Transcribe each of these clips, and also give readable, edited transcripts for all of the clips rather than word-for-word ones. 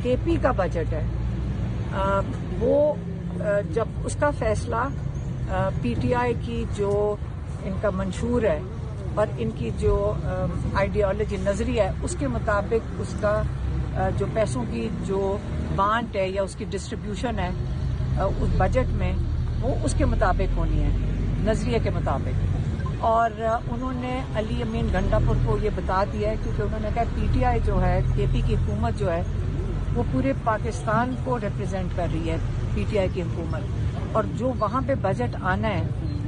کے پی کا بجٹ ہے وہ جب اس کا فیصلہ پی ٹی آئی کی جو ان کا منشور ہے اور ان کی جو آئیڈیالوجی نظریہ ہے اس کے مطابق اس کا جو پیسوں کی جو بانٹ ہے یا اس کی ڈسٹریبیوشن ہے اس بجٹ میں وہ اس کے مطابق ہونی ہے نظریے کے مطابق. اور انہوں نے علی امین گنڈاپور کو یہ بتا دیا ہے کیونکہ انہوں نے کہا پی ٹی آئی جو ہے کے پی کی حکومت جو ہے وہ پورے پاکستان کو ریپرزینٹ کر رہی ہے پی ٹی آئی کی حکومت اور جو وہاں پہ بجٹ آنا ہے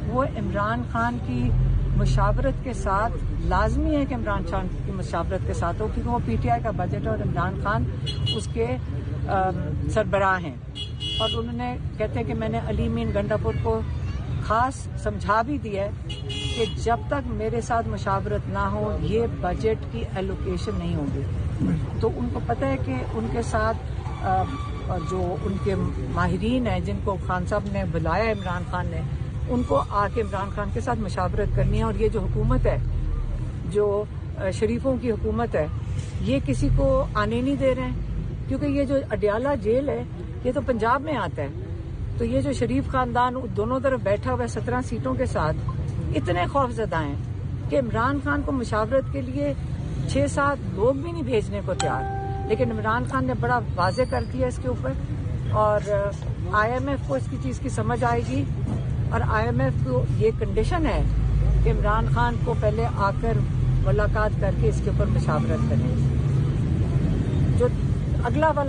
وہ عمران خان کی مشاورت کے ساتھ لازمی ہے کہ عمران خان کی مشاورت کے ساتھ ہو کیونکہ وہ پی ٹی آئی کا بجٹ ہے اور عمران خان اس کے سربراہ ہیں. اور انہوں نے کہتے ہیں کہ میں نے علی امین گنڈاپور کو خاص سمجھا بھی دیا ہے کہ جب تک میرے ساتھ مشاورت نہ ہو یہ بجٹ کی ایلوکیشن نہیں ہوگی. تو ان کو پتہ ہے کہ ان کے ساتھ جو ان کے ماہرین ہیں جن کو خان صاحب نے بلایا عمران خان نے ان کو آ کے عمران خان کے ساتھ مشاورت کرنی ہے. اور یہ جو حکومت ہے جو شریفوں کی حکومت ہے یہ کسی کو آنے نہیں دے رہے ہیں کیونکہ یہ جو اڈیالہ جیل ہے یہ تو پنجاب میں آتا ہے. تو یہ جو شریف خاندان دونوں طرف بیٹھا ہوا ہے 17 سیٹوں کے ساتھ اتنے خوف زدہ ہیں کہ عمران خان کو مشاورت کے لیے 6-7 لوگ بھی نہیں بھیجنے کو تیار. لیکن عمران خان نے بڑا واضح کر دیا اس کے اوپر اور آئی ایم ایف کو اس کی چیز کی سمجھ آئے گی اور آئی ایم ایف کو یہ کنڈیشن ہے کہ عمران خان کو پہلے آ کر ملاقات کر کے اس کے اوپر مشاورت کریں. جو اگلا والا